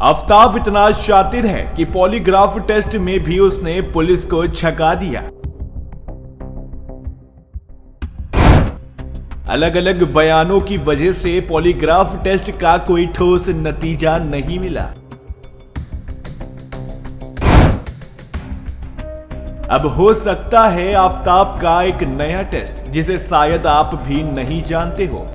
आफताब इतना शातिर है कि पॉलीग्राफ टेस्ट में भी उसने पुलिस को छका दिया। अलग अलग बयानों की वजह से पॉलीग्राफ टेस्ट का कोई ठोस नतीजा नहीं मिला। अब हो सकता है आफताब का एक नया टेस्ट, जिसे शायद आप भी नहीं जानते हो।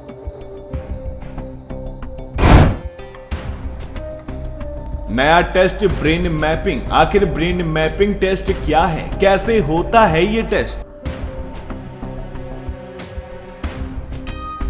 नया टेस्ट ब्रेन मैपिंग। आखिर ब्रेन मैपिंग टेस्ट क्या है, कैसे होता है ये टेस्ट?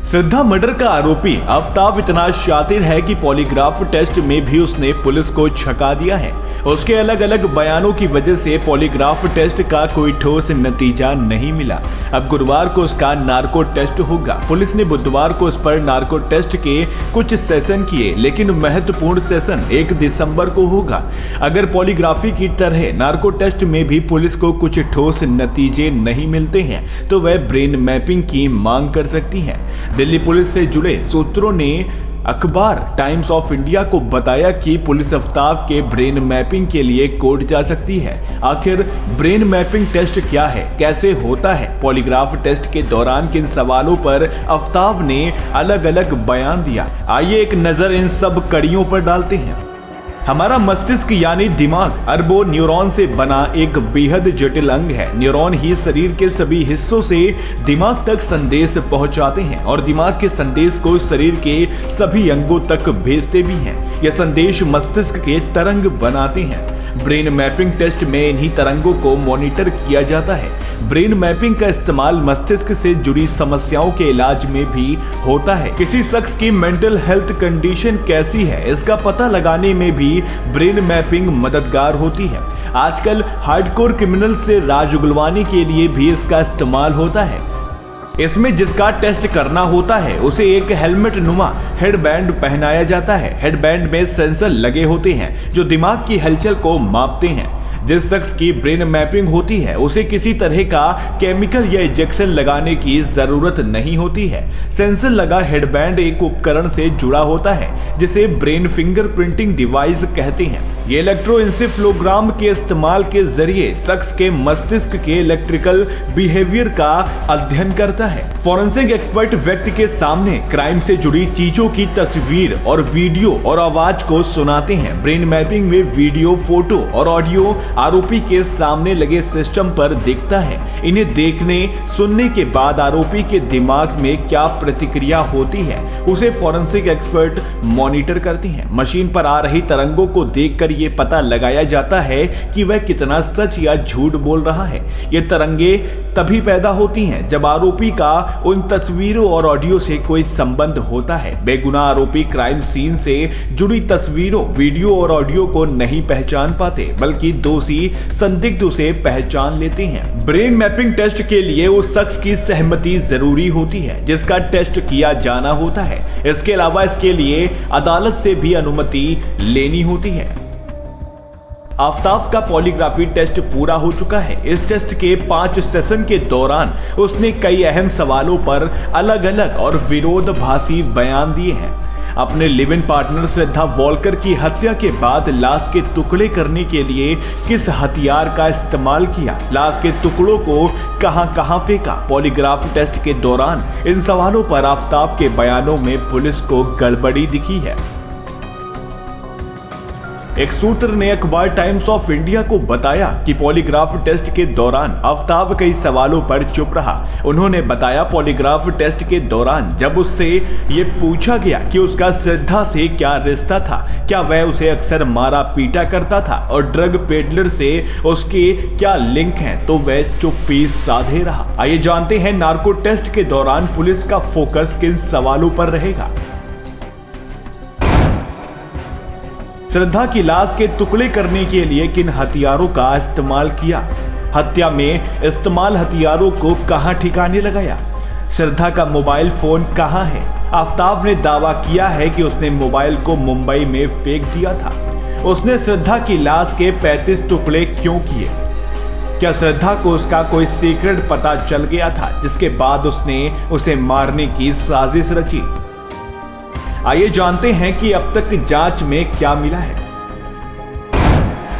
श्रद्धा मर्डर का आरोपी आफताब इतना शातिर है कि पॉलीग्राफ टेस्ट में भी उसने पुलिस को छका दिया है। उसके अलग अलग बयानों की वजह से पॉलीग्राफ टेस्ट का कोई ठोस नतीजा नहीं मिला। अब गुरुवार को उसका नार्को टेस्ट होगा। पुलिस ने बुधवार को उस पर नार्को टेस्ट के कुछ सेशन किए, लेकिन महत्वपूर्ण सेशन 1 दिसंबर को होगा। अगर पॉलीग्राफी की तरह नार्को टेस्ट में भी पुलिस को कुछ ठोस नतीजे नहीं मिलते हैं तो वह ब्रेन मैपिंग की मांग कर सकती है। दिल्ली पुलिस से जुड़े सूत्रों ने अखबार टाइम्स ऑफ इंडिया को बताया कि पुलिस आफताब के ब्रेन मैपिंग के लिए कोर्ट जा सकती है। आखिर ब्रेन मैपिंग टेस्ट क्या है, कैसे होता है? पॉलीग्राफ टेस्ट के दौरान किन सवालों पर आफताब ने अलग अलग बयान दिया? आइए एक नजर इन सब कड़ियों पर डालते हैं। हमारा मस्तिष्क यानी दिमाग अरबों न्यूरॉन से बना एक बेहद जटिल अंग है। न्यूरॉन ही शरीर के सभी हिस्सों से दिमाग तक संदेश पहुंचाते हैं और दिमाग के संदेश को शरीर के सभी अंगों तक भेजते भी हैं। यह संदेश मस्तिष्क के तरंग बनाते हैं। ब्रेन मैपिंग टेस्ट में इन्हीं तरंगों को मॉनिटर किया जाता है। ब्रेन मैपिंग का इस्तेमाल मस्तिष्क से जुड़ी समस्याओं के इलाज में भी होता है। किसी शख्स की मेंटल हेल्थ कंडीशन कैसी है, इसका पता लगाने में भी ब्रेन मैपिंग मददगार होती है। आजकल हार्डकोर क्रिमिनल से राज उगलवाने के लिए भी इसका इस्तेमाल होता है। इसमें जिसका टेस्ट करना होता है उसे एक हेलमेट नुमा हेडबैंड पहनाया जाता है। हेडबैंड में सेंसर लगे होते हैं जो दिमाग की हलचल को मापते हैं। जिस शख्स की ब्रेन मैपिंग होती है उसे किसी तरह का केमिकल या इंजेक्शन लगाने की जरूरत नहीं होती है। सेंसर लगा हेडबैंड एक उपकरण से जुड़ा होता है जिसे ब्रेन फिंगरप्रिंटिंग डिवाइस कहते हैं। ये इलेक्ट्रोएन्सेफेलोग्राम के इस्तेमाल के जरिए शख्स के मस्तिष्क के इलेक्ट्रिकल बिहेवियर का अध्ययन करता है। फॉरेंसिक एक्सपर्ट व्यक्ति के सामने क्राइम से जुड़ी चीजों की तस्वीर और वीडियो और आवाज को सुनाते हैं। ब्रेन मैपिंग में वीडियो, फोटो और ऑडियो आरोपी के सामने लगे सिस्टम पर दिखता है। इन्हें देखने सुनने के बाद आरोपी के दिमाग में क्या प्रतिक्रिया होती है उसे फॉरेंसिक एक्सपर्ट मॉनिटर करती हैं। मशीन पर आ रही तरंगों को देखकर ये पता लगाया जाता है कि वह कितना सच या झूठ बोल रहा है। ये तरंगे तभी पैदा होती हैं जब आरोपी का उन तस्वीरों और ऑडियो से कोई संबंध होता है। बेगुनाह आरोपी क्राइम सीन से जुड़ी तस्वीरों, वीडियो और ऑडियो को नहीं पहचान पाते, बल्कि दोषी संदिग्ध उसे पहचान लेते हैं। ब्रेन मैपिंग टेस्ट के लिए उस शख्स की सहमति जरूरी होती है जिसका टेस्ट किया जाना होता है। इसके अलावा इसके लिए अदालत से भी अनुमति लेनी होती है। आफताब का पॉलीग्राफी टेस्ट पूरा हो चुका है। इस टेस्ट के 5 सेशन के दौरान उसने कई अहम सवालों पर अलग अलग और विरोधाभासी बयान दिए हैं। अपने live in partner Shraddha Volker की हत्या के बाद लाश के टुकड़े करने के लिए किस हथियार का इस्तेमाल किया, लाश के टुकड़ों को कहां फेंका। पॉलीग्राफ टेस्ट के दौरान इन सवालों पर आफताब के बयानों में पुलिस को गड़बड़ी दिखी है। एक सूत्र ने अखबार टाइम्स ऑफ इंडिया को बताया कि पॉलीग्राफ टेस्ट के दौरान आफताब कई सवालों पर चुप रहा। उन्होंने बताया, पॉलीग्राफ टेस्ट के दौरान जब उससे ये पूछा गया कि उसका श्रद्धा से क्या रिश्ता था, क्या वह उसे अक्सर मारा पीटा करता था और ड्रग पेडलर से उसके क्या लिंक हैं, तो वह चुप्पी साधे रहा। आइए जानते हैं नार्को टेस्ट के दौरान पुलिस का फोकस किन सवालों पर रहेगा। श्रद्धा की लाश के टुकड़े करने के लिए किन हथियारों का इस्तेमाल किया, हत्या में इस्तेमाल हथियारों को कहां ठिकाने लगाया, श्रद्धा का मोबाइल फोन कहां है। आफताब ने दावा किया है कि उसने मोबाइल को मुंबई में फेंक दिया था। उसने श्रद्धा की लाश के 35 टुकड़े क्यों किए? क्या श्रद्धा को उसका कोई सीक्रेट पता चल गया था जिसके बाद उसने उसे मारने की साजिश रची? आइए जानते हैं कि अब तक जांच में क्या मिला है।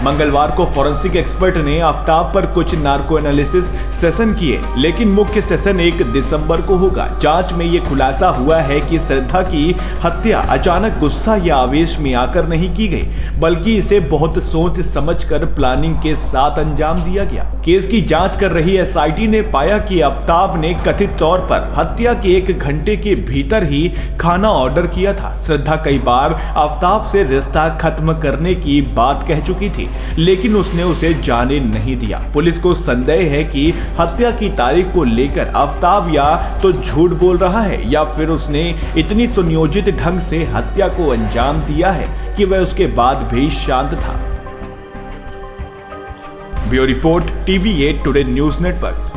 मंगलवार को फॉरेंसिक एक्सपर्ट ने आफ्ताब पर कुछ नार्को एनालिसिस सेशन किए, लेकिन मुख्य सेशन 1 दिसंबर को होगा। जांच में ये खुलासा हुआ है कि श्रद्धा की हत्या अचानक गुस्सा या आवेश में आकर नहीं की गई, बल्कि इसे बहुत सोच समझकर प्लानिंग के साथ अंजाम दिया गया। केस की जांच कर रही एसआईटी ने पाया कि आफ्ताब ने कथित तौर पर हत्या के 1 घंटे के भीतर ही खाना ऑर्डर किया था। श्रद्धा कई बार आफ्ताब से रिश्ता खत्म करने की बात कह चुकी थी, लेकिन उसने उसे जाने नहीं दिया। पुलिस को संदेह है कि हत्या की तारीख को लेकर आफ्ताब या तो झूठ बोल रहा है या फिर उसने इतनी सुनियोजित ढंग से हत्या को अंजाम दिया है कि वह उसके बाद भी शांत था। Bureau report, TV8 today news network.